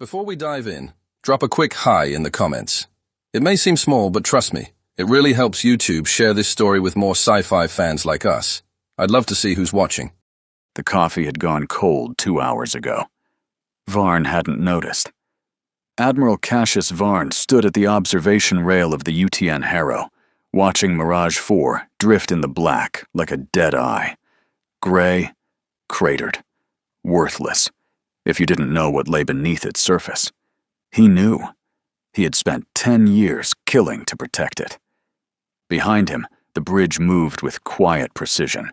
Before we dive in, drop a quick hi in the comments. It may seem small, but trust me, it really helps YouTube share this story with more sci-fi fans like us. I'd love to see who's watching. The coffee had gone cold 2 hours ago. Varn hadn't noticed. Admiral Cassius Varn stood at the observation rail of the UTN Harrow, watching Mirage 4 drift in the black like a dead eye. Gray, cratered, worthless, if you didn't know what lay beneath its surface. He knew. He had spent 10 years killing to protect it. Behind him, the bridge moved with quiet precision.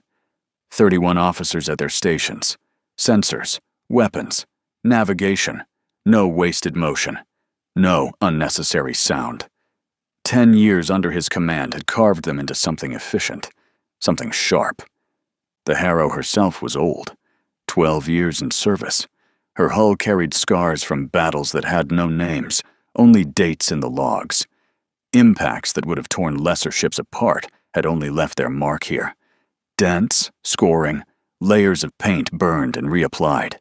31 officers at their stations. Sensors, weapons, navigation, no wasted motion, no unnecessary sound. 10 years under his command had carved them into something efficient, something sharp. The Harrow herself was old, 12 years in service. Her hull carried scars from battles that had no names, only dates in the logs. Impacts that would have torn lesser ships apart had only left their mark here. Dents, scoring, layers of paint burned and reapplied.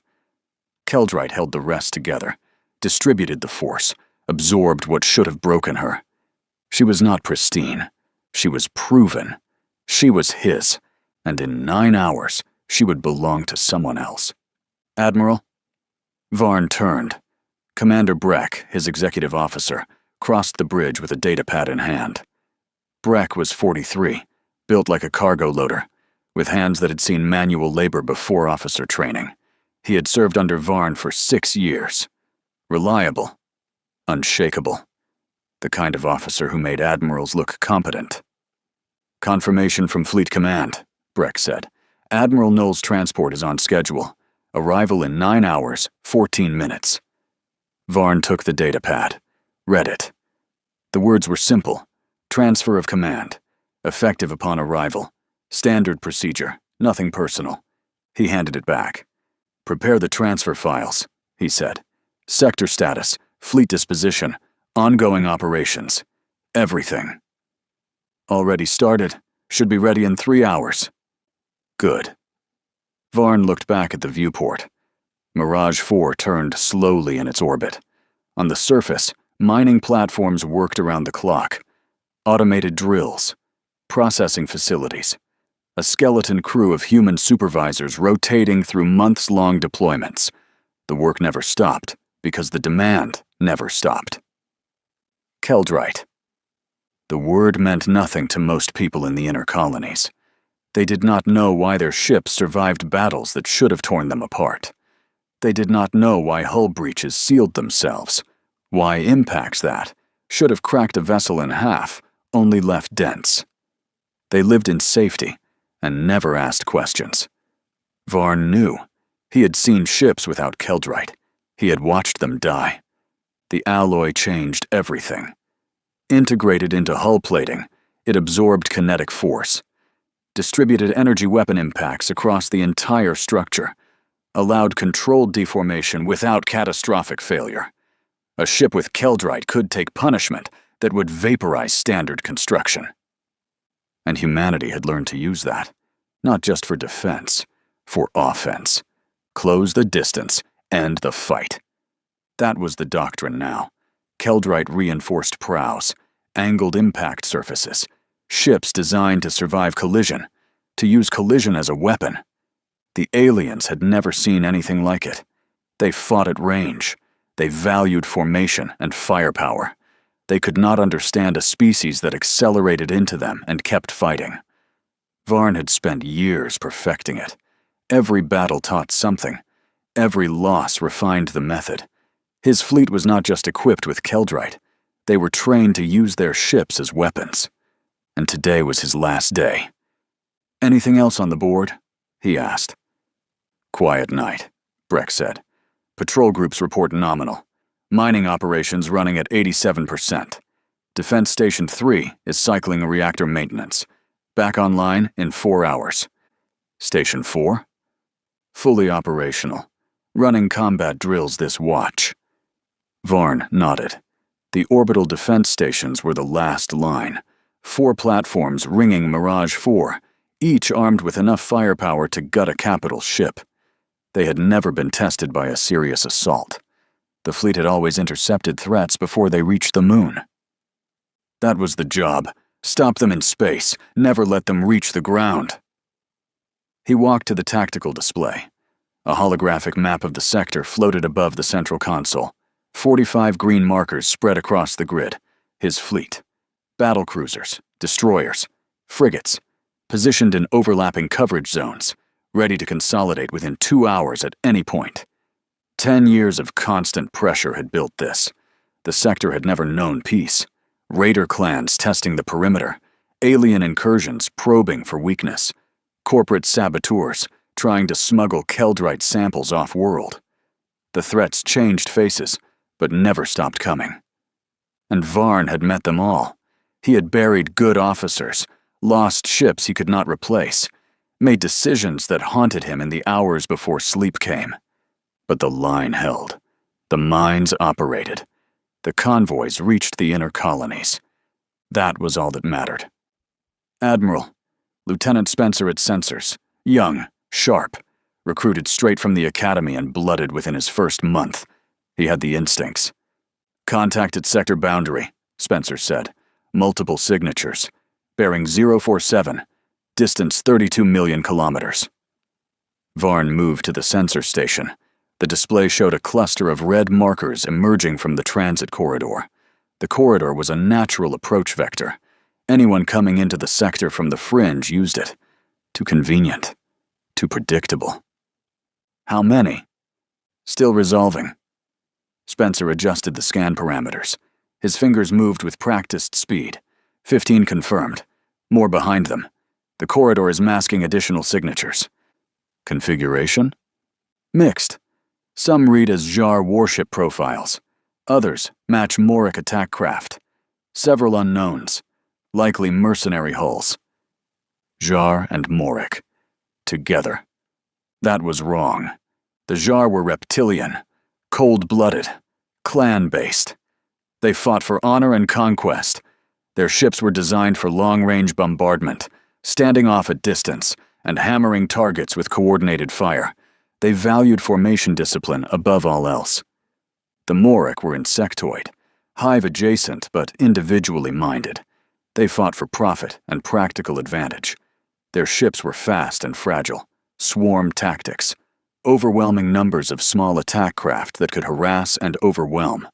Keldrite held the rest together, distributed the force, absorbed what should have broken her. She was not pristine. She was proven. She was his, and in 9 hours, she would belong to someone else. Admiral? Varn turned. Commander Breck, his executive officer, crossed the bridge with a datapad in hand. Breck was 43, built like a cargo loader, with hands that had seen manual labor before officer training. He had served under Varn for 6 years. Reliable. Unshakable. The kind of officer who made admirals look competent. Confirmation from Fleet Command, Breck said. Admiral Null's transport is on schedule. Arrival in 9 hours, 14 minutes. Varn took the datapad, read it. The words were simple. Transfer of command. Effective upon arrival. Standard procedure, nothing personal. He handed it back. Prepare the transfer files, he said. Sector status, fleet disposition, ongoing operations. Everything. Already started. Should be ready in 3 hours. Good. Varn looked back at the viewport. Mirage 4 turned slowly in its orbit. On the surface, mining platforms worked around the clock. Automated drills. Processing facilities. A skeleton crew of human supervisors rotating through months-long deployments. The work never stopped, because the demand never stopped. Keldrite. The word meant nothing to most people in the inner colonies. They did not know why their ships survived battles that should have torn them apart. They did not know why hull breaches sealed themselves, why impacts that should have cracked a vessel in half only left dents. They lived in safety and never asked questions. Varn knew. He had seen ships without Keldrite. He had watched them die. The alloy changed everything. Integrated into hull plating, it absorbed kinetic force. Distributed energy weapon impacts across the entire structure, allowed controlled deformation without catastrophic failure. A ship with Keldrite could take punishment that would vaporize standard construction. And humanity had learned to use that, not just for defense, for offense. Close the distance, end the fight. That was the doctrine now. Keldrite reinforced prows, angled impact surfaces, ships designed to survive collision, to use collision as a weapon. The aliens had never seen anything like it. They fought at range. They valued formation and firepower. They could not understand a species that accelerated into them and kept fighting. Varn had spent years perfecting it. Every battle taught something. Every loss refined the method. His fleet was not just equipped with Keldrite. They were trained to use their ships as weapons. And today was his last day. Anything else on the board? He asked. Quiet night, Breck said. Patrol groups report nominal. Mining operations running at 87%. Defense Station 3 is cycling a reactor maintenance. Back online in 4 hours. Station 4? Fully operational. Running combat drills this watch. Varn nodded. The orbital defense stations were the last line. 4 platforms ringing Mirage 4, each armed with enough firepower to gut a capital ship. They had never been tested by a serious assault. The fleet had always intercepted threats before they reached the moon. That was the job. Stop them in space, never let them reach the ground. He walked to the tactical display. A holographic map of the sector floated above the central console. 45 green markers spread across the grid. His fleet. Battlecruisers, destroyers, frigates, positioned in overlapping coverage zones, ready to consolidate within 2 hours at any point. 10 years of constant pressure had built this. The sector had never known peace. Raider clans testing the perimeter, alien incursions probing for weakness, corporate saboteurs trying to smuggle Keldrite samples off-world. The threats changed faces, but never stopped coming. And Varn had met them all. He had buried good officers, lost ships he could not replace, made decisions that haunted him in the hours before sleep came. But the line held. The mines operated. The convoys reached the inner colonies. That was all that mattered. Admiral, Lieutenant Spencer at Sensors, young, sharp, recruited straight from the academy and blooded within his first month. He had the instincts. Contact at sector boundary, Spencer said. Multiple signatures. Bearing 047, distance 32 million kilometers. Varn moved to the sensor station. The display showed a cluster of red markers emerging from the transit corridor. The corridor was a natural approach vector. Anyone coming into the sector from the fringe used it. Too convenient. Too predictable. How many? Still resolving. Spencer adjusted the scan parameters. His fingers moved with practiced speed. 15 confirmed. More behind them. The corridor is masking additional signatures. Configuration? Mixed. Some read as Jar warship profiles. Others match Moric attack craft. Several unknowns. Likely mercenary hulls. Jar and Moric. Together. That was wrong. The Jar were reptilian, cold-blooded, clan-based. They fought for honor and conquest. Their ships were designed for long-range bombardment, standing off at distance and hammering targets with coordinated fire. They valued formation discipline above all else. The Moric were insectoid, hive-adjacent but individually minded. They fought for profit and practical advantage. Their ships were fast and fragile, swarm tactics, overwhelming numbers of small attack craft that could harass and overwhelm.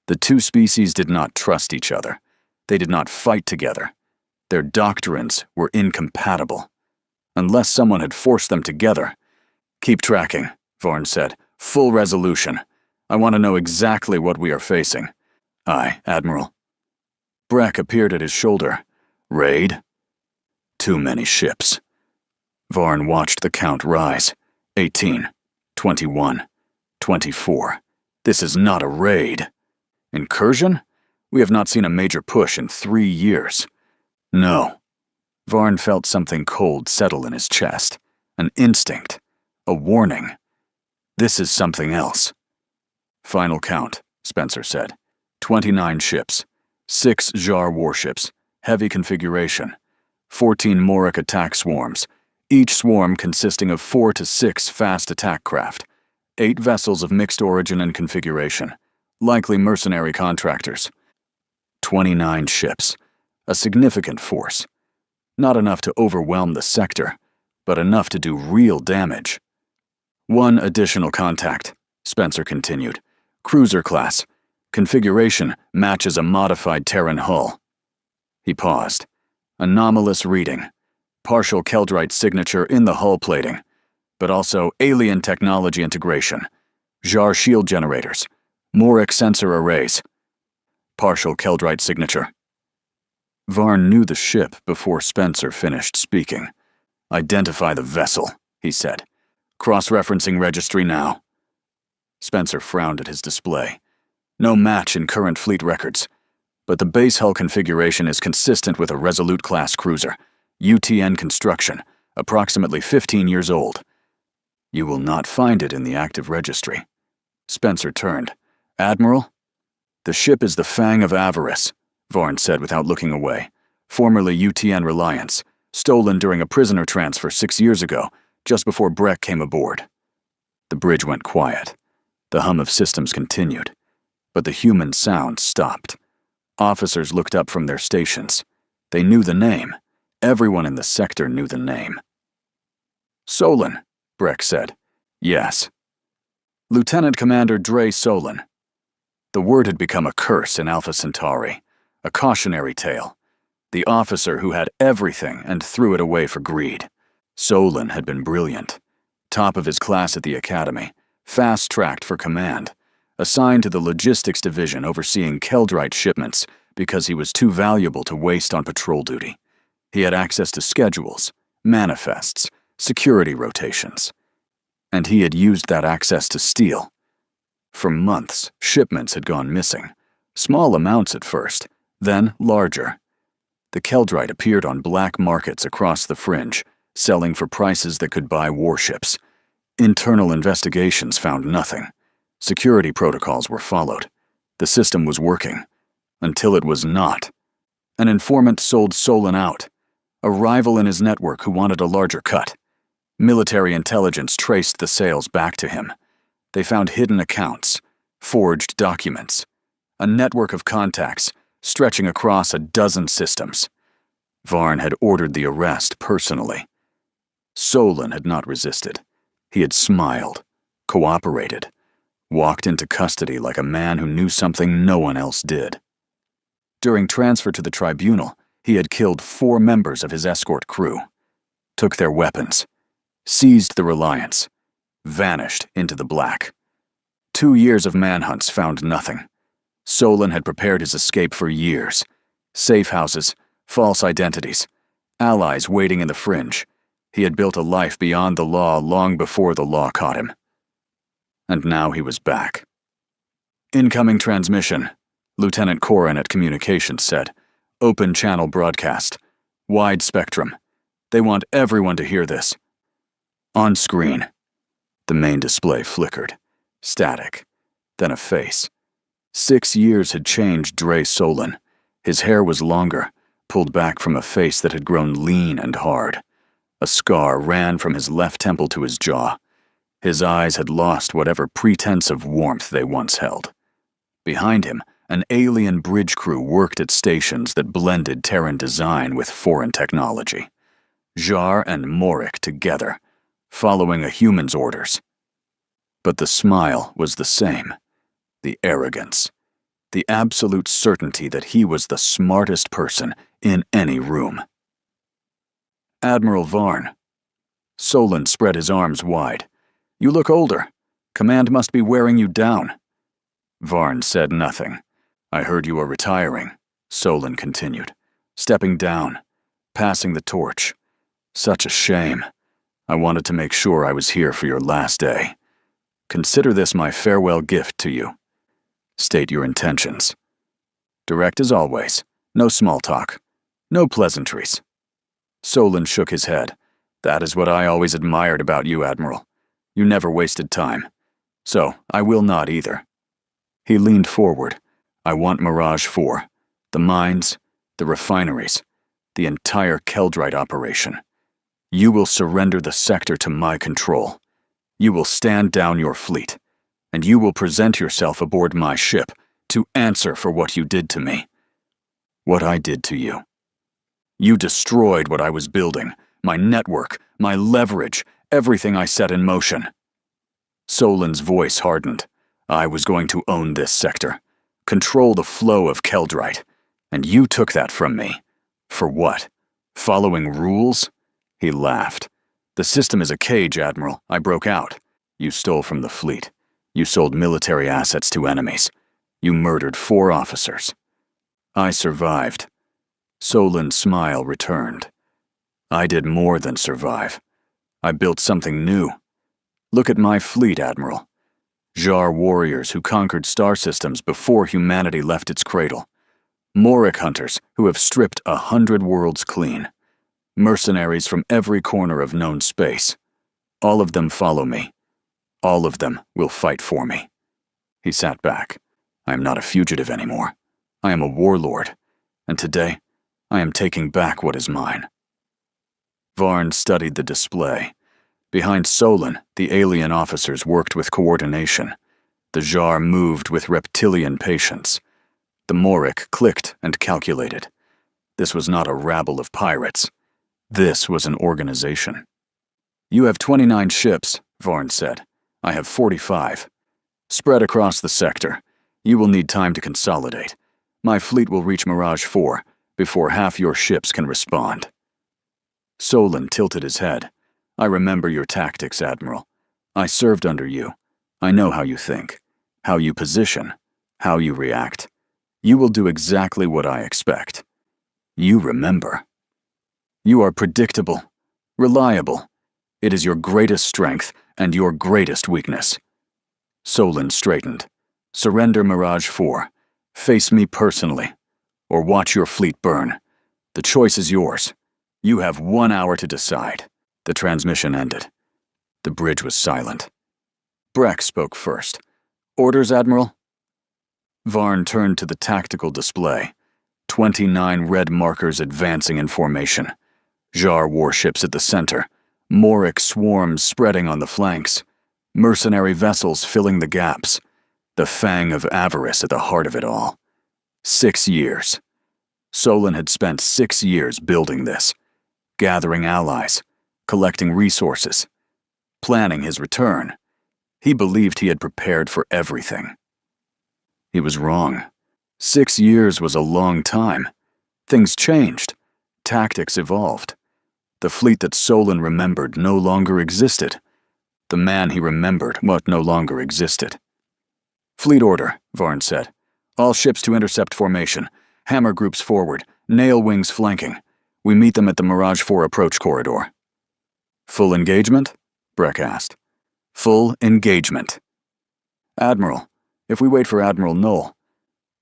The two species did not trust each other. They did not fight together. Their doctrines were incompatible. Unless someone had forced them together. Keep tracking, Varn said. Full resolution. I want to know exactly what we are facing. Aye, Admiral. Breck appeared at his shoulder. Raid? Too many ships. Varn watched the count rise. 18, 21, 24. This is not a raid. Incursion? We have not seen a major push in 3 years. No. Varn felt something cold settle in his chest. An instinct. A warning. This is something else. Final count, Spencer said. 29 ships. 6 Jar warships. Heavy configuration. 14 Moric attack swarms. Each swarm consisting of 4 to 6 fast attack craft. 8 vessels of mixed origin and configuration. Likely mercenary contractors. 29 ships. A significant force. Not enough to overwhelm the sector, but enough to do real damage. One additional contact, Spencer continued. Cruiser class. Configuration matches a modified Terran hull. He paused. Anomalous reading. Partial Keldrite signature in the hull plating, but also alien technology integration. Jar shield generators. Moric sensor arrays. Partial Keldrite signature. Varn knew the ship before Spencer finished speaking. Identify the vessel, he said. Cross-referencing registry now. Spencer frowned at his display. No match in current fleet records, but the base hull configuration is consistent with a Resolute-class cruiser, UTN construction, approximately 15 years old. You will not find it in the active registry. Spencer turned. Admiral? The ship is the Fang of Avarice, Varn said without looking away. Formerly UTN Reliance, stolen during a prisoner transfer 6 years ago, just before Breck came aboard. The bridge went quiet. The hum of systems continued, but the human sound stopped. Officers looked up from their stations. They knew the name. Everyone in the sector knew the name. "Solon," Breck said. "Yes." "Lieutenant Commander Dre Solon." The word had become a curse in Alpha Centauri, a cautionary tale. The officer who had everything and threw it away for greed. Solon had been brilliant. Top of his class at the academy, fast-tracked for command, assigned to the logistics division overseeing Keldrite shipments because he was too valuable to waste on patrol duty. He had access to schedules, manifests, security rotations. And he had used that access to steal. For months, shipments had gone missing. Small amounts at first, then larger. The Keldrite appeared on black markets across the fringe, selling for prices that could buy warships. Internal investigations found nothing. Security protocols were followed. The system was working. Until it was not. An informant sold Solon out. A rival in his network who wanted a larger cut. Military intelligence traced the sales back to him. They found hidden accounts, forged documents, a network of contacts stretching across a dozen systems. Varn had ordered the arrest personally. Solon had not resisted. He had smiled, cooperated, walked into custody like a man who knew something no one else did. During transfer to the tribunal, he had killed 4 members of his escort crew, took their weapons, seized the Reliance, vanished into the black. 2 years of manhunts found nothing. Solon had prepared his escape for years. Safe houses, false identities, allies waiting in the fringe. He had built a life beyond the law long before the law caught him. And now he was back. "Incoming transmission," Lieutenant Corin at Communications said. "Open channel broadcast. Wide spectrum. They want everyone to hear this." On screen. The main display flickered. Static. Then a face. 6 years had changed Dre Solon. His hair was longer, pulled back from a face that had grown lean and hard. A scar ran from his left temple to his jaw. His eyes had lost whatever pretense of warmth they once held. Behind him, an alien bridge crew worked at stations that blended Terran design with foreign technology. Jar and Morik together, following a human's orders. But the smile was the same. The arrogance. The absolute certainty that he was the smartest person in any room. "Admiral Varn." Solon spread his arms wide. "You look older. Command must be wearing you down." Varn said nothing. "I heard you are retiring," Solon continued. "Stepping down. Passing the torch. Such a shame. I wanted to make sure I was here for your last day. Consider this my farewell gift to you. State your intentions. Direct as always. No small talk. No pleasantries." Solon shook his head. "That is what I always admired about you, Admiral. You never wasted time. So, I will not either." He leaned forward. "I want Mirage 4. The mines, the refineries, the entire Keldrite operation. You will surrender the sector to my control. You will stand down your fleet, and you will present yourself aboard my ship to answer for what you did to me. What I did to you. You destroyed what I was building, my network, my leverage, everything I set in motion." Solon's voice hardened. "I was going to own this sector, control the flow of Keldrite, and you took that from me. For what? Following rules?" He laughed. "The system is a cage, Admiral. I broke out. You stole from the fleet. You sold military assets to enemies. You murdered 4 officers. I survived." Solon's smile returned. "I did more than survive. I built something new. Look at my fleet, Admiral. Jar warriors who conquered star systems before humanity left its cradle. Morik hunters who have stripped 100 worlds clean. Mercenaries from every corner of known space. All of them follow me. All of them will fight for me." He sat back. "I am not a fugitive anymore. I am a warlord. And today, I am taking back what is mine." Varn studied the display. Behind Solon, the alien officers worked with coordination. The jar moved with reptilian patience. The Morik clicked and calculated. This was not a rabble of pirates. This was an organization. "You have 29 ships," Varn said. "I have 45. Spread across the sector. You will need time to consolidate. My fleet will reach Mirage 4 before half your ships can respond." Solon tilted his head. "I remember your tactics, Admiral. I served under you. I know how you think, how you position, how you react. You will do exactly what I expect. You remember. You are predictable, reliable. It is your greatest strength and your greatest weakness." Solon straightened. "Surrender Mirage 4. Face me personally, or watch your fleet burn. The choice is yours. You have 1 hour to decide." The transmission ended. The bridge was silent. Breck spoke first. "Orders, Admiral?" Varn turned to the tactical display. 29 red markers advancing in formation. Jar warships at the center. Morik swarms spreading on the flanks. Mercenary vessels filling the gaps. The fang of avarice at the heart of it all. 6 years. Solon had spent 6 years building this. Gathering allies. Collecting resources. Planning his return. He believed he had prepared for everything. He was wrong. 6 years was a long time. Things changed. Tactics evolved. The fleet that Solon remembered no longer existed. The man he remembered what no longer existed. "Fleet order," Varn said. "All ships to intercept formation. Hammer groups forward. Nail wings flanking. We meet them at the Mirage 4 approach corridor." "Full engagement?" Breck asked. "Full engagement." "Admiral, if we wait for Admiral Null,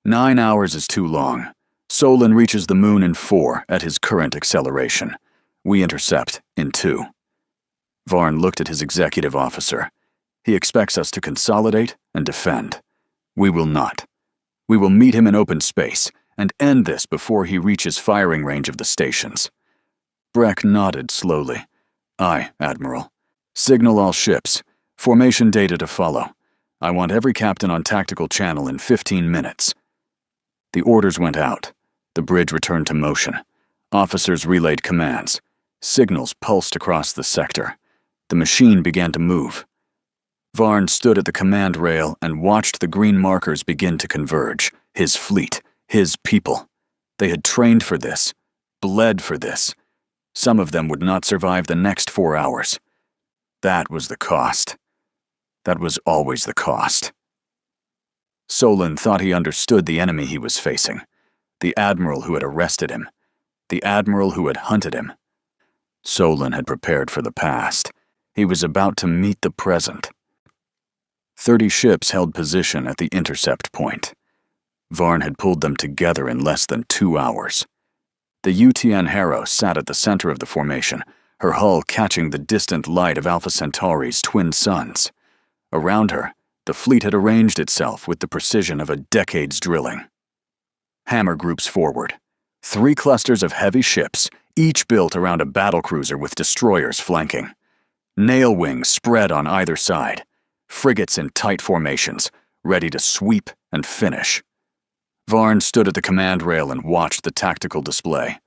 9 hours is too long. Solon reaches the moon in 4 at his current acceleration. We intercept in 2. Varn looked at his executive officer. "He expects us to consolidate and defend. We will not. We will meet him in open space and end this before he reaches firing range of the stations." Breck nodded slowly. "Aye, Admiral. Signal all ships. Formation data to follow. I want every captain on tactical channel in 15 minutes." The orders went out. The bridge returned to motion. Officers relayed commands. Signals pulsed across the sector. The machine began to move. Varn stood at the command rail and watched the green markers begin to converge. His fleet, his people. They had trained for this, bled for this. Some of them would not survive the next 4 hours. That was the cost. That was always the cost. Solon thought he understood the enemy he was facing. The Admiral who had arrested him. The Admiral who had hunted him. Solon had prepared for the past. He was about to meet the present. 30 ships held position at the intercept point. Varn had pulled them together in less than 2 hours. The UTN Harrow sat at the center of the formation, her hull catching the distant light of Alpha Centauri's twin suns. Around her, the fleet had arranged itself with the precision of a decade's drilling. Hammer groups forward. 3 clusters of heavy ships, each built around a battlecruiser with destroyers flanking. Nail wings spread on either side. Frigates in tight formations, ready to sweep and finish. Varn stood at the command rail and watched the tactical display.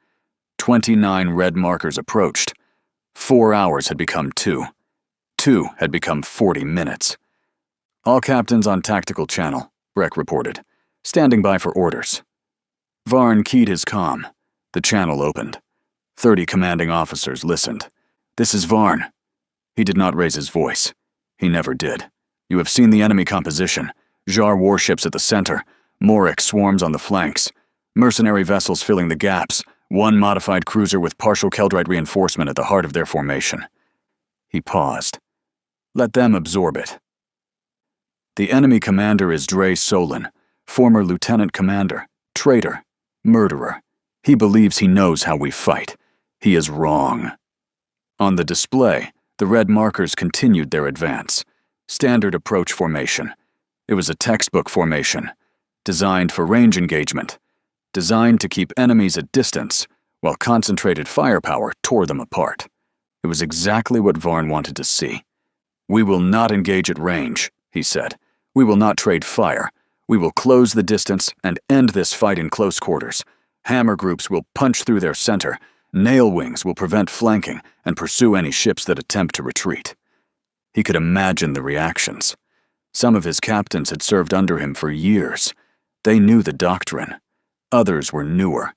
29 red markers approached. 4 hours had become 2. 2 had become 40 minutes. "All captains on tactical channel," Breck reported. "Standing by for orders." Varn keyed his comm. The channel opened. 30 commanding officers listened. "This is Varn." He did not raise his voice. He never did. "You have seen the enemy composition. Jar warships at the center. Morik swarms on the flanks. Mercenary vessels filling the gaps. 1 modified cruiser with partial Keldrite reinforcement at the heart of their formation." He paused. "Let them absorb it." "The enemy commander is Dre Solon, former lieutenant commander, traitor, murderer. He believes he knows how we fight. He is wrong." On the display, the red markers continued their advance. Standard approach formation. It was a textbook formation, designed for range engagement, designed to keep enemies at distance, while concentrated firepower tore them apart. It was exactly what Varn wanted to see. "We will not engage at range," he said. We will not trade fire. We will close the distance and end this fight in close quarters. Hammer groups will punch through their center. Nail wings will prevent flanking and pursue any ships that attempt to retreat. He could imagine the reactions. Some of his captains had served under him for years. They knew the doctrine. Others were newer,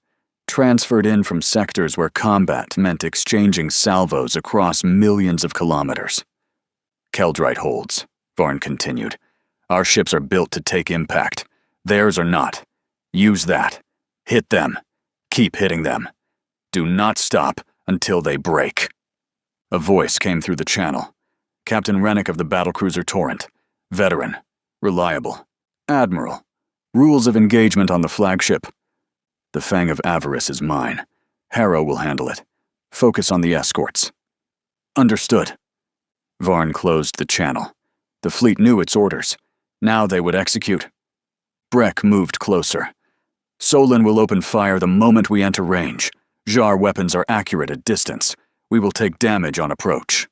transferred in from sectors where combat meant exchanging salvos across millions of kilometers. Keldrite holds, Varn continued. Our ships are built to take impact. Theirs are not. Use that. Hit them. Keep hitting them. Do not stop until they break. A voice came through the channel. Captain Rennick of the battlecruiser Torrent. Veteran. Reliable. Admiral. Rules of engagement on the flagship. The Fang of Avarice is mine. Harrow will handle it. Focus on the escorts. Understood. Varn closed the channel. The fleet knew its orders. Now they would execute. Breck moved closer. Solon will open fire the moment we enter range. Jar weapons are accurate at distance. We will take damage on approach.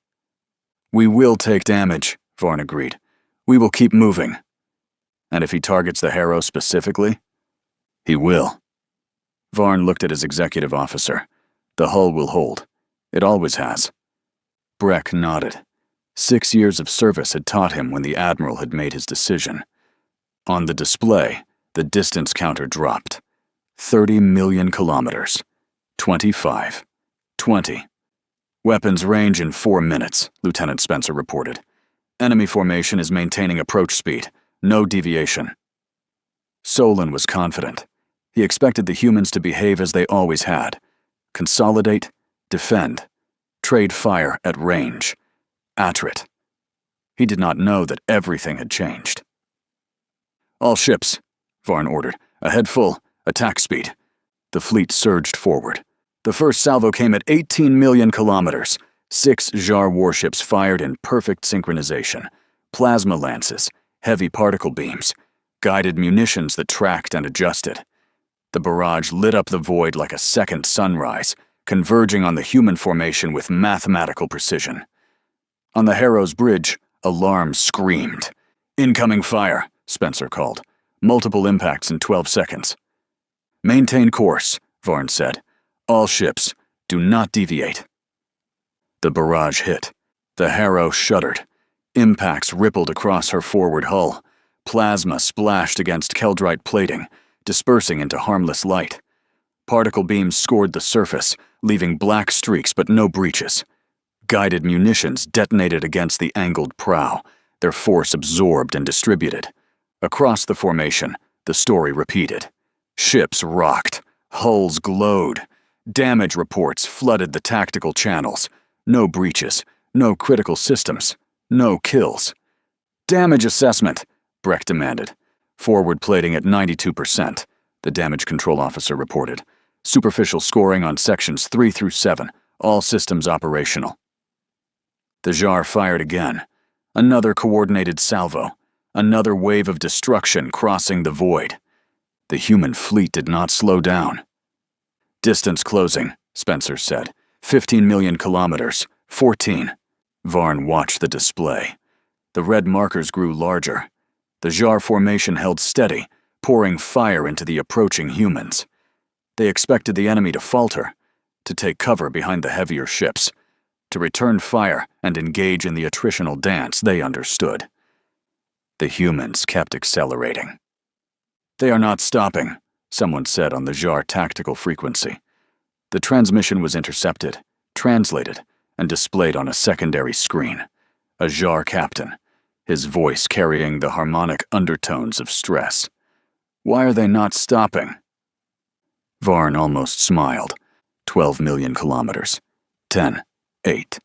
We will take damage, Varn agreed. We will keep moving. And if he targets the Harrow specifically? He will. Varn looked at his executive officer. The hull will hold. It always has. Breck nodded. 6 years of service had taught him when the Admiral had made his decision. On the display, the distance counter dropped. 30 million kilometers. 25. 20. Weapons range in 4 minutes, Lieutenant Spencer reported. Enemy formation is maintaining approach speed. No deviation. Solon was confident. He expected the humans to behave as they always had. Consolidate, defend, trade fire at range. Attrit. He did not know that everything had changed. All ships, Varn ordered. Ahead full, attack speed. The fleet surged forward. The first salvo came at 18 million kilometers. 6 Jar warships fired in perfect synchronization. Plasma lances, heavy particle beams, guided munitions that tracked and adjusted. The barrage lit up the void like a second sunrise, converging on the human formation with mathematical precision. On the Harrow's bridge, alarm screamed. Incoming fire, Spencer called. Multiple impacts in 12 seconds. Maintain course, Varn said. All ships, do not deviate. The barrage hit. The Harrow shuddered. Impacts rippled across her forward hull. Plasma splashed against Keldrite plating, dispersing into harmless light. Particle beams scored the surface, leaving black streaks but no breaches. Guided munitions detonated against the angled prow, their force absorbed and distributed. Across the formation, the story repeated. Ships rocked. Hulls glowed. Damage reports flooded the tactical channels. No breaches. No critical systems. No kills. Damage assessment, Breck demanded. Forward plating at 92%, the damage control officer reported. Superficial scoring on sections 3 through 7, all systems operational. The Jar fired again. Another coordinated salvo. Another wave of destruction crossing the void. The human fleet did not slow down. Distance closing, Spencer said. 15 million kilometers. 14. Varn watched the display. The red markers grew larger. The Jar formation held steady, pouring fire into the approaching humans. They expected the enemy to falter, to take cover behind the heavier ships, to return fire and engage in the attritional dance they understood. The humans kept accelerating. They are not stopping, someone said on the Jar tactical frequency. The transmission was intercepted, translated, and displayed on a secondary screen. A Jar captain, his voice carrying the harmonic undertones of stress. Why are they not stopping? Varn almost smiled. 12 million kilometers. 10. 8.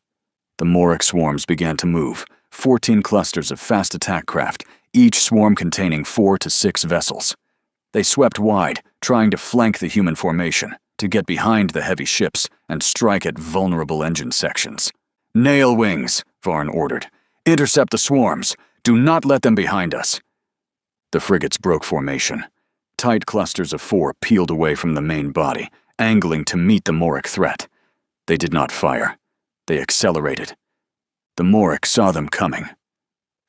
The Morok swarms began to move. 14 clusters of fast attack craft, each swarm containing 4 to 6 vessels. They swept wide, trying to flank the human formation, to get behind the heavy ships and strike at vulnerable engine sections. Nail wings, Varn ordered. Intercept the swarms. Do not let them behind us. The frigates broke formation. Tight clusters of 4 peeled away from the main body, angling to meet the Morok threat. They did not fire. They accelerated. The Morok saw them coming.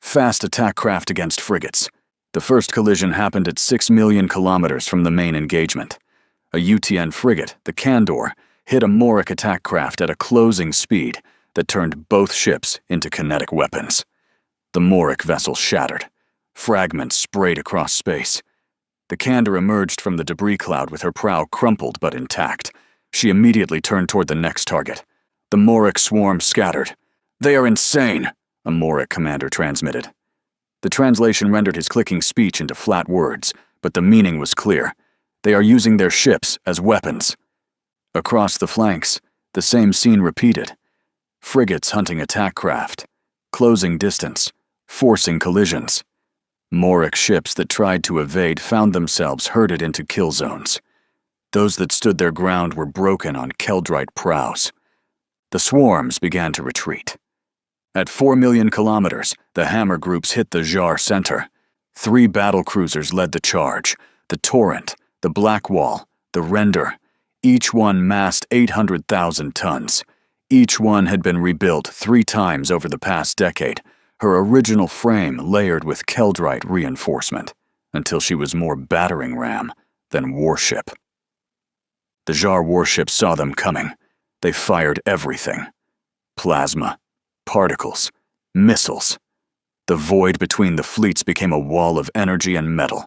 Fast attack craft against frigates. The first collision happened at 6 million kilometers from the main engagement. A UTN frigate, the Candor, hit a Moric attack craft at a closing speed that turned both ships into kinetic weapons. The Moric vessel shattered. Fragments sprayed across space. The Candor emerged from the debris cloud with her prow crumpled but intact. She immediately turned toward the next target. The Moric swarm scattered. "They are insane," a Moric commander transmitted. The translation rendered his clicking speech into flat words, but the meaning was clear. They are using their ships as weapons. Across the flanks, the same scene repeated. Frigates hunting attack craft, closing distance, forcing collisions. Moric ships that tried to evade found themselves herded into kill zones. Those that stood their ground were broken on Keldrite prows. The swarms began to retreat. At 4 million kilometers, the hammer groups hit the Jar center. 3 battlecruisers led the charge: the Torrent, the Blackwall, the Render. Each one massed 800,000 tons. Each one had been rebuilt 3 times over the past decade, her original frame layered with Keldrite reinforcement, until she was more battering ram than warship. The Jar warships saw them coming. They fired everything. Plasma, particles, missiles. The void between the fleets became a wall of energy and metal.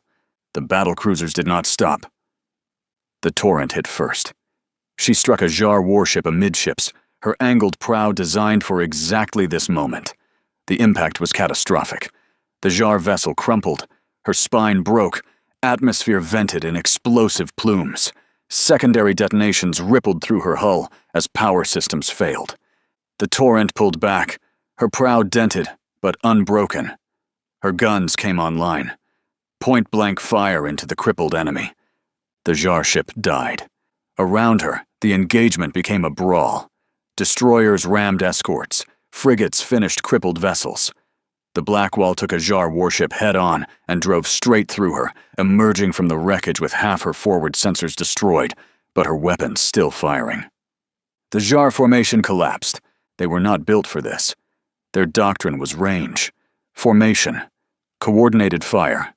The battlecruisers did not stop. The Torrent hit first. She struck a Jar warship amidships, her angled prow designed for exactly this moment. The impact was catastrophic. The Jar vessel crumpled, her spine broke, atmosphere vented in explosive plumes. Secondary detonations rippled through her hull as power systems failed. The Torrent pulled back, her prow dented, but unbroken. Her guns came online. Point-blank fire into the crippled enemy. The Jar ship died. Around her, the engagement became a brawl. Destroyers rammed escorts. Frigates finished crippled vessels. The Blackwall took a Jar warship head-on and drove straight through her, emerging from the wreckage with half her forward sensors destroyed, but her weapons still firing. The Jar formation collapsed. They were not built for this. Their doctrine was range, formation, coordinated fire.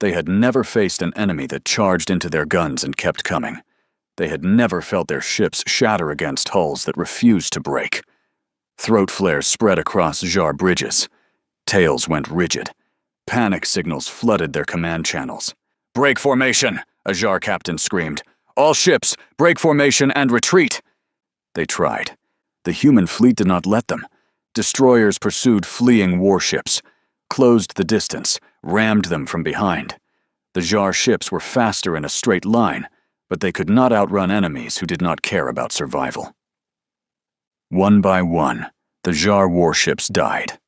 They had never faced an enemy that charged into their guns and kept coming. They had never felt their ships shatter against hulls that refused to break. Throat flares spread across Jar bridges. Tails went rigid. Panic signals flooded their command channels. "Break formation!" a Jar captain screamed. "All ships, break formation and retreat!" They tried. The human fleet did not let them. Destroyers pursued fleeing warships, closed the distance, rammed them from behind. The Jar ships were faster in a straight line, but they could not outrun enemies who did not care about survival. One by one, the Jar warships died.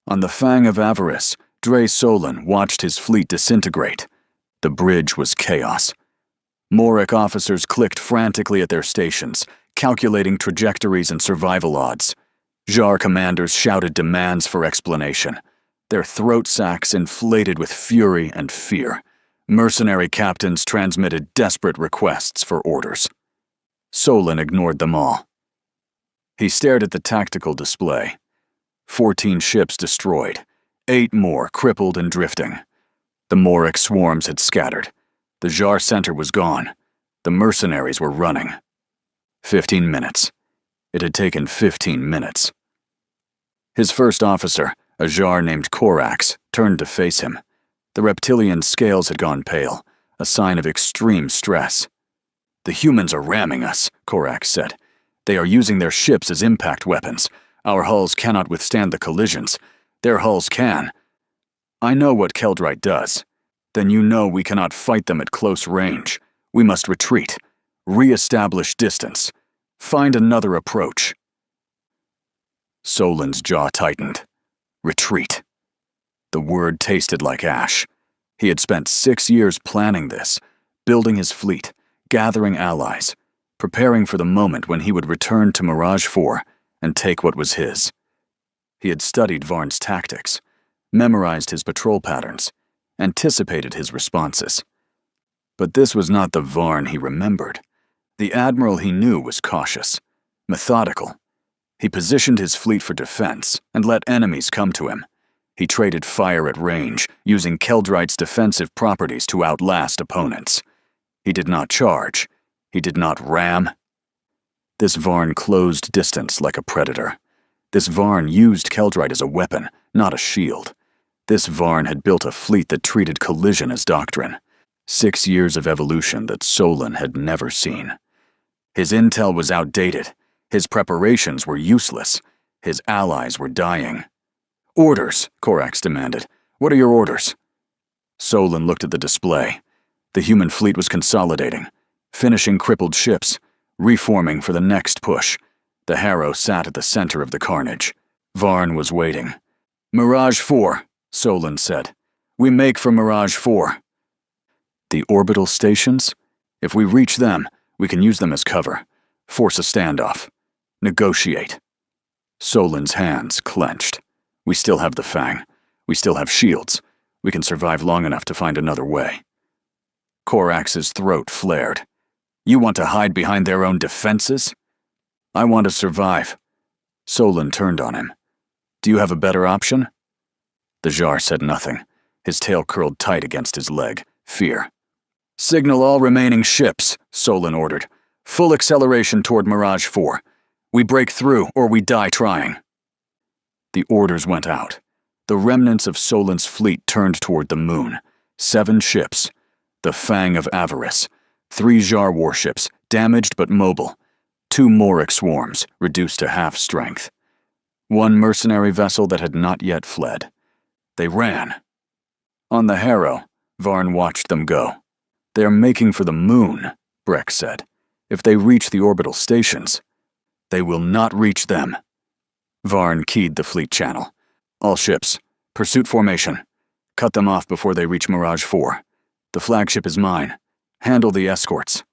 On the Fang of Avarice, Dre Solon watched his fleet disintegrate. The bridge was chaos. Moric officers clicked frantically at their stations, calculating trajectories and survival odds. Jar commanders shouted demands for explanation, their throat sacs inflated with fury and fear. Mercenary captains transmitted desperate requests for orders. Solon ignored them all. He stared at the tactical display. 14 ships destroyed, 8 more crippled and drifting. The Moric swarms had scattered. The Jar center was gone. The mercenaries were running. 15 minutes. It had taken 15 minutes. His first officer, a Jar named Corax, turned to face him. The reptilian's scales had gone pale, a sign of extreme stress. "The humans are ramming us," Corax said. "They are using their ships as impact weapons. Our hulls cannot withstand the collisions. Their hulls can." "I know what Keldrite does." "Then you know we cannot fight them at close range. We must retreat. Re-establish distance. Find another approach." Solon's jaw tightened. Retreat. The word tasted like ash. He had spent 6 years planning this, building his fleet, gathering allies, preparing for the moment when he would return to Mirage 4 and take what was his. He had studied Varn's tactics, memorized his patrol patterns, anticipated his responses. But this was not the Varn he remembered. The Admiral he knew was cautious, methodical. He positioned his fleet for defense and let enemies come to him. He traded fire at range, using Keldrite's defensive properties to outlast opponents. He did not charge. He did not ram. This Varn closed distance like a predator. This Varn used Keldrite as a weapon, not a shield. This Varn had built a fleet that treated collision as doctrine. 6 years of evolution that Solon had never seen. His intel was outdated. His preparations were useless. His allies were dying. "Orders," Corax demanded. "What are your orders?" Solon looked at the display. The human fleet was consolidating, finishing crippled ships, reforming for the next push. The Harrow sat at the center of the carnage. Varn was waiting. "Mirage 4, Solon said. "We make for Mirage 4. The orbital stations? If we reach them, we can use them as cover. Force a standoff. Negotiate." Solon's hands clenched. "We still have the Fang. We still have shields. We can survive long enough to find another way." Corax's throat flared. "You want to hide behind their own defenses?" "I want to survive." Solon turned on him. "Do you have a better option?" The Jar said nothing. His tail curled tight against his leg. Fear. "Signal all remaining ships," Solon ordered. "Full acceleration toward Mirage 4. We break through or we die trying." The orders went out. The remnants of Solon's fleet turned toward the moon. 7 ships. The Fang of Avarice. 3 Jar warships, damaged but mobile. 2 Moric swarms, reduced to half strength. 1 mercenary vessel that had not yet fled. They ran. On the Harrow, Varn watched them go. "They're making for the moon," Breck said. "If they reach the orbital stations, they will not reach them." Varn keyed the fleet channel. "All ships, pursuit formation. Cut them off before they reach Mirage 4. The flagship is mine. Handle the escorts."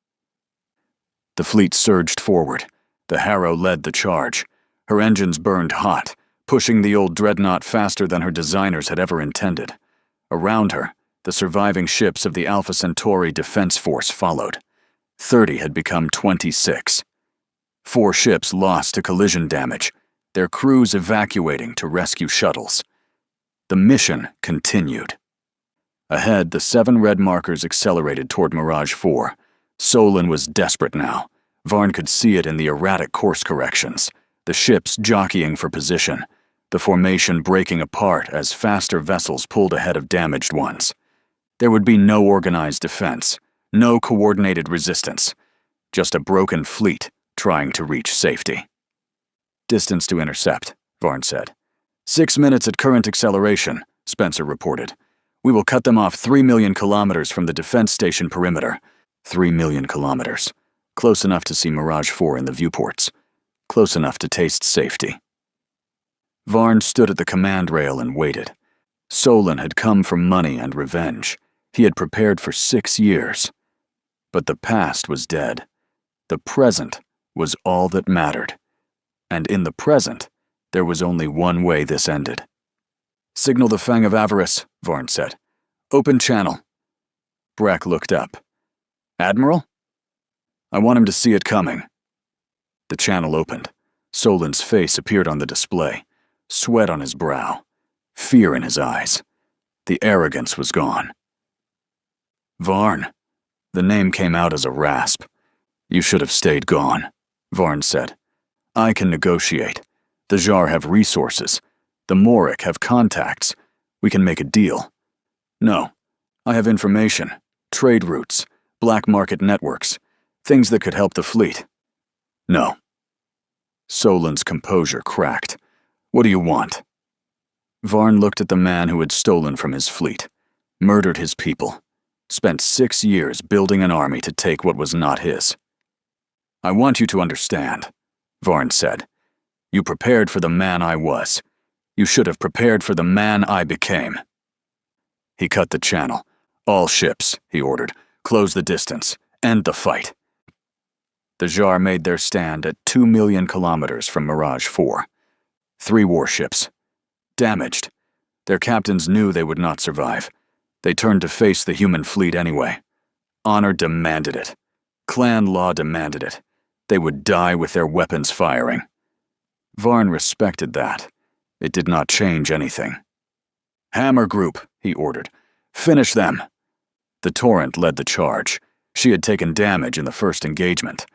The fleet surged forward. The Harrow led the charge. Her engines burned hot, pushing the old dreadnought faster than her designers had ever intended. Around her, the surviving ships of the Alpha Centauri Defense Force followed. 30 had become 26. 4 ships lost to collision damage, their crews evacuating to rescue shuttles. The mission continued. Ahead, the 7 red markers accelerated toward Mirage 4. Solon was desperate now. Varn could see it in the erratic course corrections, the ships jockeying for position, the formation breaking apart as faster vessels pulled ahead of damaged ones. There would be no organized defense, no coordinated resistance, just a broken fleet trying to reach safety. "Distance to intercept," Varn said. 6 minutes at current acceleration, Spencer reported. "We will cut them off 3 million kilometers from the defense station perimeter. 3 million kilometers. Close enough to see Mirage 4 in the viewports. Close enough to taste safety." Varn stood at the command rail and waited. Solon had come for money and revenge. He had prepared for 6 years. But the past was dead. The present was all that mattered. And in the present, there was only one way this ended. "Signal the Fang of Avarice," Varn said. "Open channel." Breck looked up. "Admiral?" "I want him to see it coming." The channel opened. Solon's face appeared on the display. Sweat on his brow. Fear in his eyes. The arrogance was gone. "Varn." The name came out as a rasp. "You should have stayed gone," Varn said. "I can negotiate. The Jar have resources. The Moric have contacts. We can make a deal." "No. I have information, trade routes, black market networks, things that could help the fleet." "No." Solon's composure cracked. "What do you want?" Varn looked at the man who had stolen from his fleet, murdered his people, spent 6 years building an army to take what was not his. "I want you to understand," Varn said. "You prepared for the man I was. You should have prepared for the man I became." He cut the channel. "All ships," he ordered. "Close the distance. End the fight." The Jar made their stand at 2 million kilometers from Mirage 4. 3 warships. Damaged. Their captains knew they would not survive. They turned to face the human fleet anyway. Honor demanded it. Clan law demanded it. They would die with their weapons firing. Varn respected that. It did not change anything. "Hammer Group," he ordered. "Finish them." The Torrent led the charge. She had taken damage in the first engagement.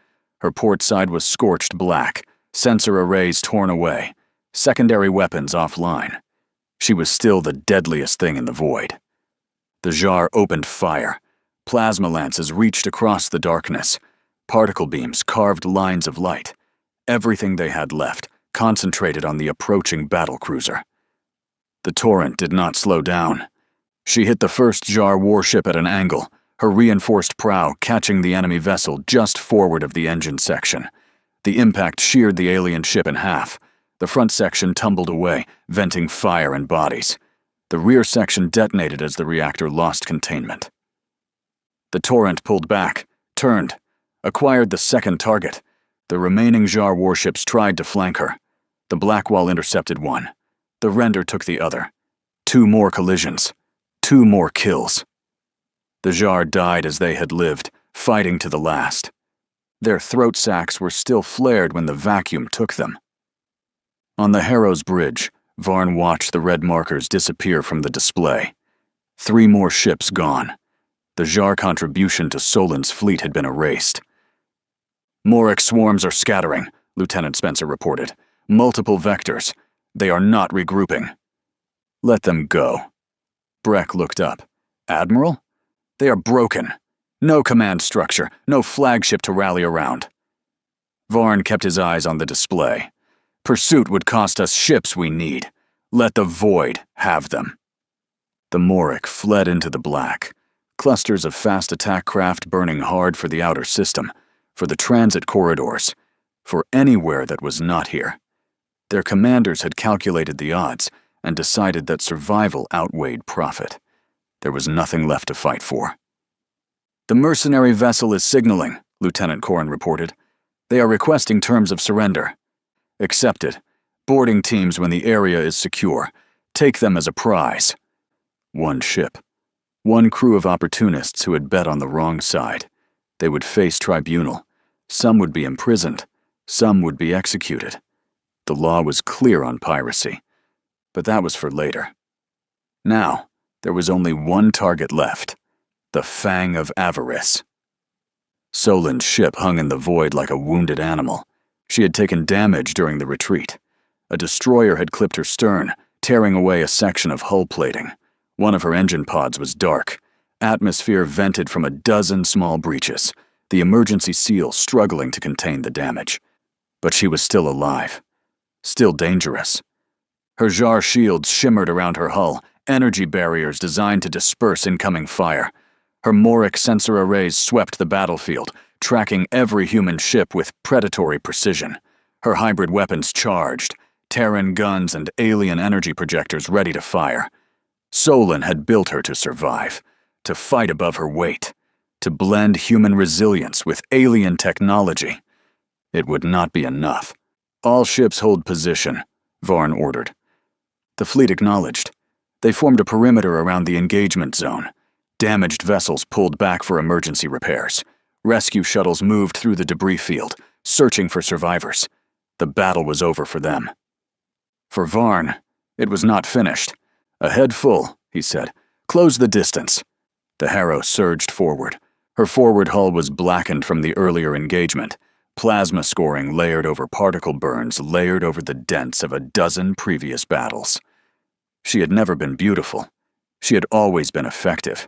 Her port side was scorched black, sensor arrays torn away, secondary weapons offline. She was still the deadliest thing in the void. The Jar opened fire. Plasma lances reached across the darkness. Particle beams carved lines of light. Everything they had left concentrated on the approaching battlecruiser. The Torrent did not slow down. She hit the first Jar warship at an angle, her reinforced prow catching the enemy vessel just forward of the engine section. The impact sheared the alien ship in half. The front section tumbled away, venting fire and bodies. The rear section detonated as the reactor lost containment. The Torrent pulled back, turned, acquired the second target. The remaining Jar warships tried to flank her. The Blackwall intercepted one. The Render took the other. 2 more collisions. 2 more kills. The Jar died as they had lived, fighting to the last. Their throat sacs were still flared when the vacuum took them. On the Harrow's bridge, Varn watched the red markers disappear from the display. 3 more ships gone. The Jar contribution to Solon's fleet had been erased. "Morek swarms are scattering," Lieutenant Spencer reported. "Multiple vectors. They are not regrouping." "Let them go." Breck looked up. "Admiral? They are broken. No command structure, no flagship to rally around." Varn kept his eyes on the display. "Pursuit would cost us ships we need. Let the Void have them." The Morek fled into the black. Clusters of fast attack craft burning hard for the outer system, for the transit corridors, for anywhere that was not here. Their commanders had calculated the odds and decided that survival outweighed profit. There was nothing left to fight for. "The mercenary vessel is signaling," Lieutenant Corrin reported. "They are requesting terms of surrender." "Accepted. Boarding teams when the area is secure. Take them as a prize." 1 ship. 1 crew of opportunists who had bet on the wrong side. They would face tribunal. Some would be imprisoned. Some would be executed. The law was clear on piracy. But that was for later. Now, there was only 1 target left. The Fang of Avarice. Solon's ship hung in the void like a wounded animal. She had taken damage during the retreat. A destroyer had clipped her stern, tearing away a section of hull plating. One of her engine pods was dark. Atmosphere vented from a dozen small breaches, the emergency seal struggling to contain the damage. But she was still alive. Still dangerous. Her Jar shields shimmered around her hull, energy barriers designed to disperse incoming fire. Her Morek sensor arrays swept the battlefield, tracking every human ship with predatory precision. Her hybrid weapons charged, Terran guns and alien energy projectors ready to fire. Solon had built her to survive, to fight above her weight, to blend human resilience with alien technology. It would not be enough. "All ships hold position," Varn ordered. The fleet acknowledged. They formed a perimeter around the engagement zone. Damaged vessels pulled back for emergency repairs. Rescue shuttles moved through the debris field, searching for survivors. The battle was over for them. For Varn, it was not finished. "A head full," he said. "Close the distance." The Harrow surged forward. Her forward hull was blackened from the earlier engagement. Plasma scoring layered over particle burns, layered over the dents of a dozen previous battles. She had never been beautiful. She had always been effective.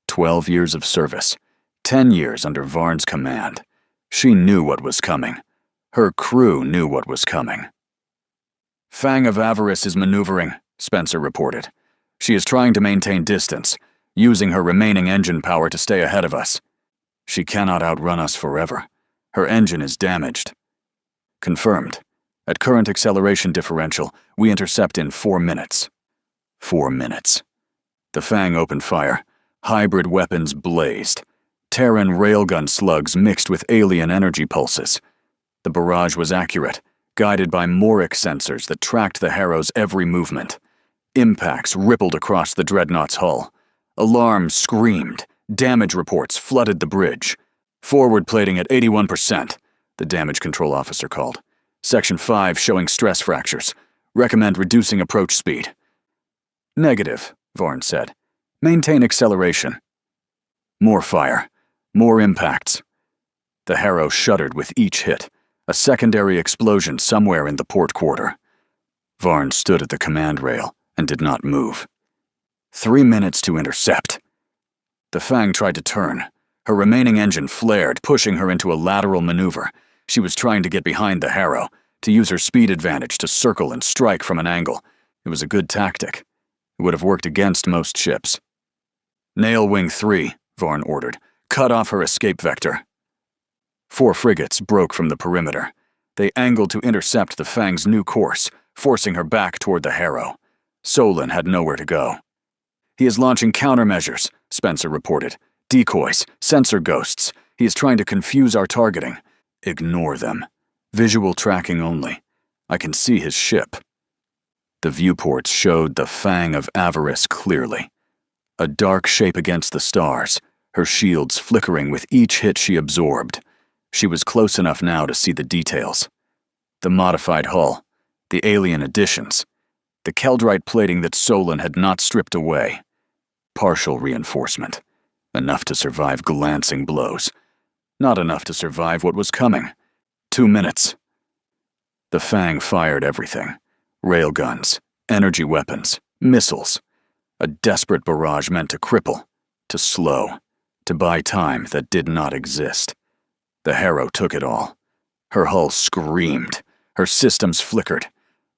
12 years of service. 10 years under Varn's command. She knew what was coming. Her crew knew what was coming. "Fang of Avarice is maneuvering," Spencer reported. "She is trying to maintain distance, using her remaining engine power to stay ahead of us. She cannot outrun us forever. Her engine is damaged." "Confirmed. At current acceleration differential, we intercept in 4 minutes." 4 minutes. The Fang opened fire. Hybrid weapons blazed. Terran railgun slugs mixed with alien energy pulses. The barrage was accurate, guided by Morek sensors that tracked the Harrow's every movement. Impacts rippled across the Dreadnought's hull. Alarms screamed. Damage reports flooded the bridge. "Forward plating at 81%, the damage control officer called. "Section 5 showing stress fractures. Recommend reducing approach speed." Negative, Varn said. Maintain acceleration. More fire. More impacts. The Harrow shuddered with each hit, a secondary explosion somewhere in the port quarter. Varn stood at the command rail and did not move. 3 minutes to intercept. The Fang tried to turn. Her remaining engine flared, pushing her into a lateral maneuver. She was trying to get behind the Harrow, to use her speed advantage to circle and strike from an angle. It was a good tactic. It would have worked against most ships. Nail Wing 3, Varn ordered. Cut off her escape vector. 4 frigates broke from the perimeter. They angled to intercept the Fang's new course, forcing her back toward the Harrow. Solon had nowhere to go. He is launching countermeasures, Spencer reported. Decoys, sensor ghosts. He is trying to confuse our targeting. Ignore them. Visual tracking only. I can see his ship. The viewports showed the Fang of Avarice clearly. A dark shape against the stars, her shields flickering with each hit she absorbed. She was close enough now to see the details. The modified hull, the alien additions, the keldrite plating that Solon had not stripped away. Partial reinforcement. Enough to survive glancing blows. Not enough to survive what was coming. 2 minutes. The Fang fired everything. Railguns, energy weapons, missiles. A desperate barrage meant to cripple, to slow, to buy time that did not exist. The Harrow took it all. Her hull screamed. Her systems flickered.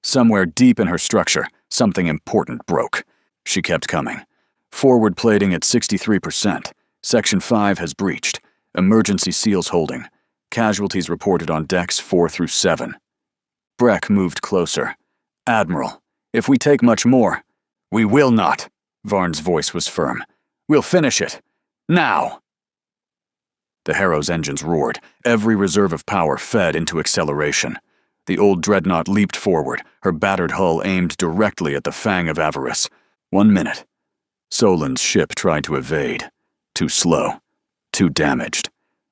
Somewhere deep in her structure, something important broke. She kept coming. Forward plating at 63%. Section 5 has breached. Emergency seals holding. Casualties reported on decks 4 through 7. Breck moved closer. Admiral, if we take much more... We will not, Varn's voice was firm. We'll finish it. Now! The Harrow's engines roared. Every reserve of power fed into acceleration. The old dreadnought leaped forward, her battered hull aimed directly at the Fang of Avarice. 1 minute. Solon's ship tried to evade. Too slow. Too damaged.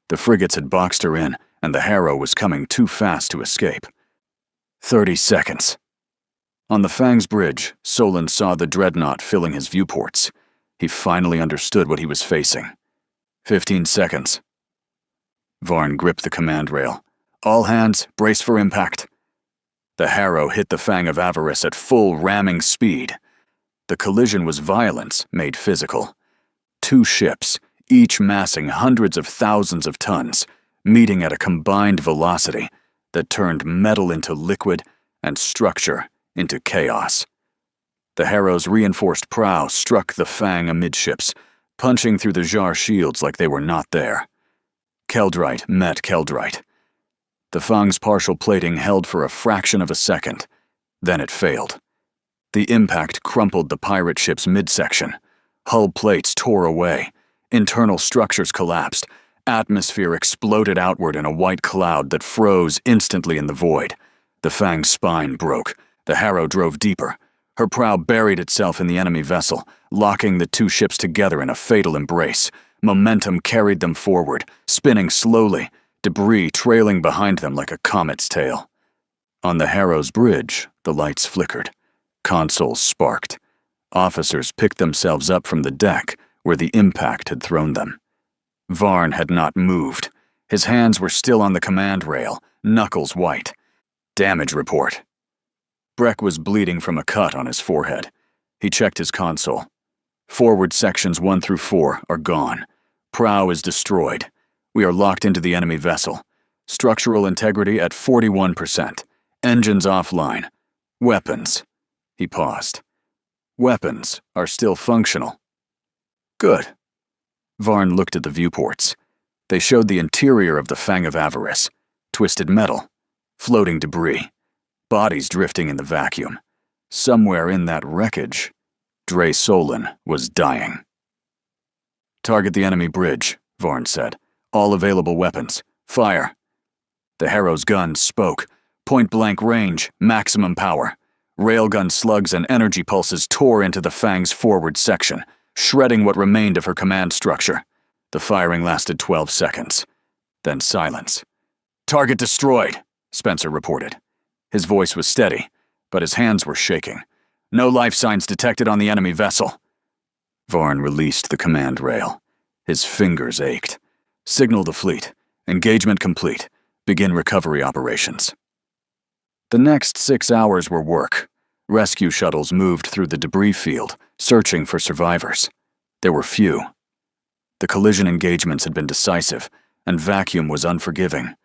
The frigates had boxed her in, and the Harrow was coming too fast to escape. 30 seconds. On the Fang's bridge, Solon saw the dreadnought filling his viewports. He finally understood what he was facing. 15 seconds. Varn gripped the command rail. All hands, brace for impact. The Harrow hit the Fang of Avarice at full ramming speed. The collision was violence made physical. 2 ships, each massing hundreds of thousands of tons, meeting at a combined velocity that turned metal into liquid and structure into chaos. The Harrow's reinforced prow struck the Fang amidships, punching through the Jar shields like they were not there. Keldrite met keldrite. The Fang's partial plating held for a fraction of a second. Then it failed. The impact crumpled the pirate ship's midsection. Hull plates tore away. Internal structures collapsed. Atmosphere exploded outward in a white cloud that froze instantly in the void. The Fang's spine broke. The Harrow drove deeper. Her prow buried itself in the enemy vessel, locking the 2 ships together in a fatal embrace. Momentum carried them forward, spinning slowly, debris trailing behind them like a comet's tail. On the Harrow's bridge, the lights flickered. Consoles sparked. Officers picked themselves up from the deck where the impact had thrown them. Varn had not moved. His hands were still on the command rail, knuckles white. Damage report. Breck was bleeding from a cut on his forehead. He checked his console. Forward sections 1 through 4 are gone. Prow is destroyed. We are locked into the enemy vessel. Structural integrity at 41%. Engines offline. Weapons. He paused. Weapons are still functional. Good. Varn looked at the viewports. They showed the interior of the Fang of Avarice. Twisted metal. Floating debris. Bodies drifting in the vacuum. Somewhere in that wreckage, Dre Solon was dying. Target the enemy bridge, Varn said. All available weapons. Fire. The Harrow's guns spoke. Point-blank range, maximum power. Railgun slugs and energy pulses tore into the Fang's forward section, shredding what remained of her command structure. The firing lasted 12 seconds. Then silence. Target destroyed, Spencer reported. His voice was steady, but his hands were shaking. No life signs detected on the enemy vessel. Varn released the command rail. His fingers ached. Signal the fleet. Engagement complete. Begin recovery operations. The next 6 hours were work. Rescue shuttles moved through the debris field, searching for survivors. There were few. The collision engagements had been decisive, and vacuum was unforgiving.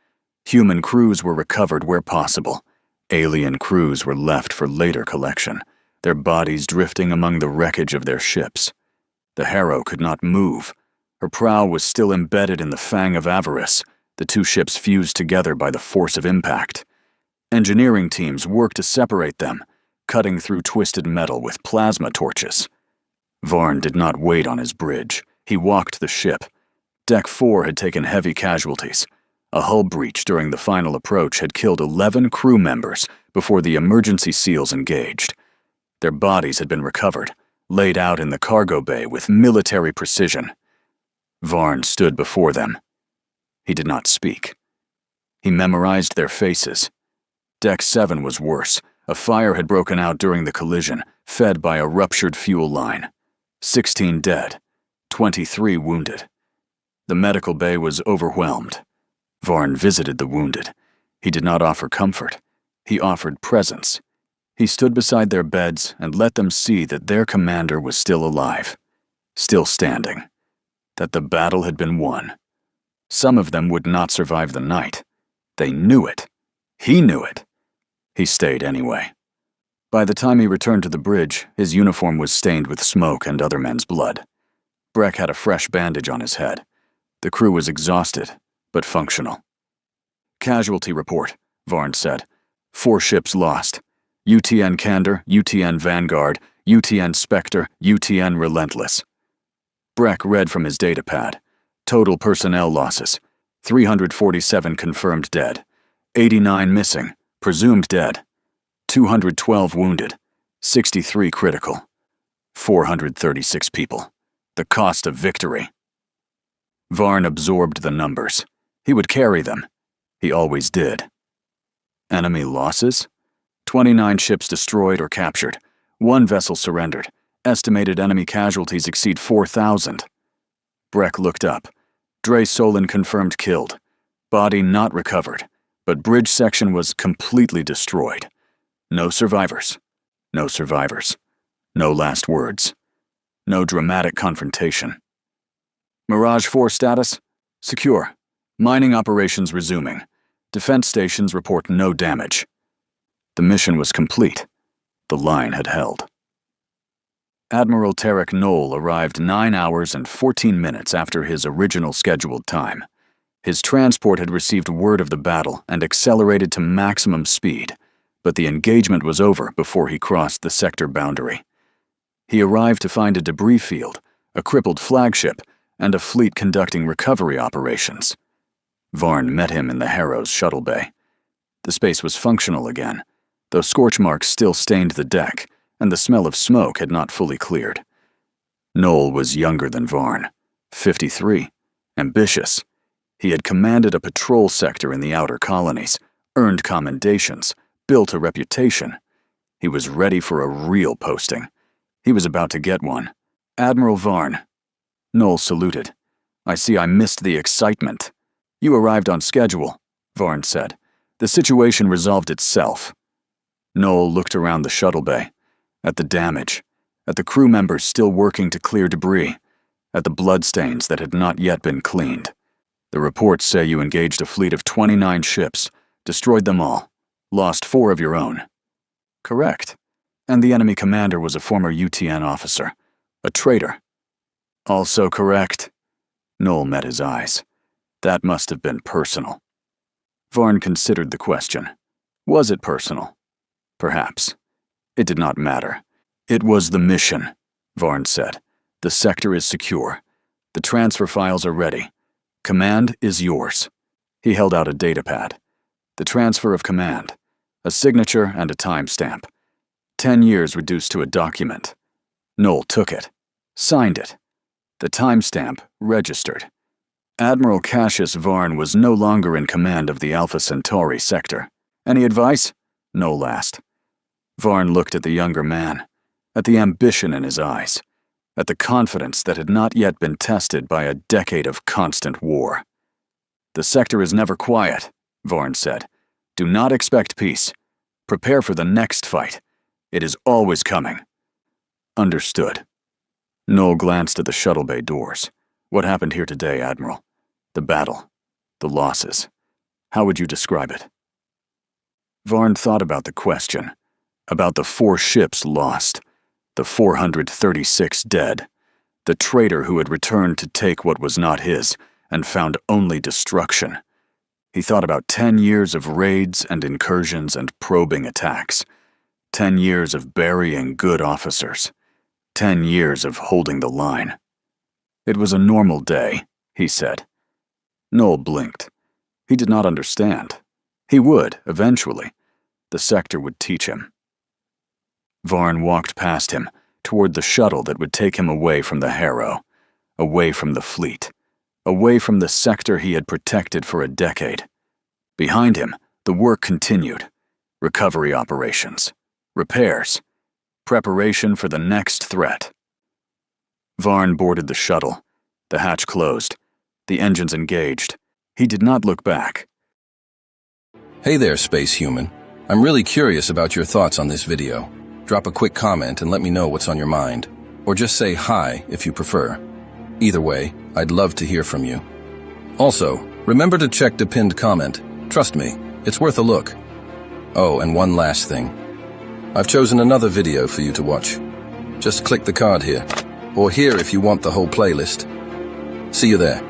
Human crews were recovered where possible. Alien crews were left for later collection, their bodies drifting among the wreckage of their ships. The Harrow could not move. Her prow was still embedded in the fang of avarice, the two ships fused together by the force of impact. Engineering teams worked to separate them, cutting through twisted metal with plasma torches. Varn did not wait on his bridge. He walked the ship. Deck 4 had taken heavy casualties. A hull breach during the final approach had killed 11 crew members before the emergency seals engaged. Their bodies had been recovered, laid out in the cargo bay with military precision. Varn stood before them. He did not speak. He memorized their faces. Deck 7 was worse. A fire had broken out during the collision, fed by a ruptured fuel line. 16 dead, 23 wounded. The medical bay was overwhelmed. Varn visited the wounded. He did not offer comfort. He offered presence. He stood beside their beds and let them see that their commander was still alive, still standing, that the battle had been won. Some of them would not survive the night. They knew it. He knew it. He stayed anyway. By the time he returned to the bridge, his uniform was stained with smoke and other men's blood. Breck had a fresh bandage on his head. The crew was exhausted, but functional. Casualty report, Varn said. 4 ships lost. UTN Candor, UTN Vanguard, UTN Spectre, UTN Relentless. Breck read from his datapad. Total personnel losses. 347 confirmed dead. 89 missing, presumed dead. 212 wounded. 63 critical. 436 people. The cost of victory. Varn absorbed the numbers. He would carry them. He always did. Enemy losses? 29 ships destroyed or captured. 1 vessel surrendered. Estimated enemy casualties exceed 4,000. Breck looked up. Dre Solon confirmed killed. Body not recovered, but bridge section was completely destroyed. No survivors. No survivors. No last words. No dramatic confrontation. Mirage 4 status? Secure. Mining operations resuming. Defense stations report no damage. The mission was complete. The line had held. Admiral Tarek Knoll arrived 9 hours and 14 minutes after his original scheduled time. His transport had received word of the battle and accelerated to maximum speed, but the engagement was over before he crossed the sector boundary. He arrived to find a debris field, a crippled flagship, and a fleet conducting recovery operations. Varn met him in the Harrow's shuttle bay. The space was functional again, though scorch marks still stained the deck, and the smell of smoke had not fully cleared. Knoll was younger than Varn, 53, ambitious. He had commanded a patrol sector in the outer colonies, earned commendations, built a reputation. He was ready for a real posting. He was about to get one. Admiral Varn. Knoll saluted. I see I missed the excitement. You arrived on schedule, Varn said. The situation resolved itself. Knoll looked around the shuttle bay, at the damage, at the crew members still working to clear debris, at the bloodstains that had not yet been cleaned. The reports say you engaged a fleet of 29 ships, destroyed them all, lost 4 of your own. Correct. And the enemy commander was a former UTN officer, a traitor. Also correct. Knoll met his eyes. That must have been personal. Varn considered the question. Was it personal? Perhaps. It did not matter. It was the mission, Varn said. The sector is secure. The transfer files are ready. Command is yours. He held out a datapad. The transfer of command. A signature and a timestamp. 10 years reduced to a document. Knoll took it. Signed it. The timestamp registered. Admiral Cassius Varn was no longer in command of the Alpha Centauri sector. Any advice? Knoll asked. Varn looked at the younger man. at the ambition in his eyes, at the confidence that had not yet been tested by a decade of constant war. "The sector is never quiet," Varn said. "Do not expect peace. Prepare for the next fight. It is always coming." "Understood." Noel glanced at the shuttle bay doors. "What happened here today, Admiral? The battle. The losses. How would you describe it?" Varn thought about the question, about the 4 ships lost, the 436 dead, the traitor who had returned to take what was not his and found only destruction. He thought about 10 years of raids and incursions and probing attacks, 10 years of burying good officers, 10 years of holding the line. "It was a normal day," he said. Noel blinked. He did not understand. He would, eventually. The sector would teach him. Varn walked past him, toward the shuttle that would take him away from the Harrow, away from the fleet, away from the sector he had protected for a decade. Behind him, the work continued. Recovery operations, repairs, preparation for the next threat. Varn boarded the shuttle. The hatch closed. The engines engaged. He did not look back. Hey there, space human. I'm really curious about your thoughts on this video. Drop a quick comment and let me know what's on your mind. Or just say hi if you prefer. Either way, I'd love to hear from you. Also, remember to check the pinned comment. Trust me, it's worth a look. Oh, and one last thing. I've chosen another video for you to watch. Just click the card here, or here if you want the whole playlist. See you there.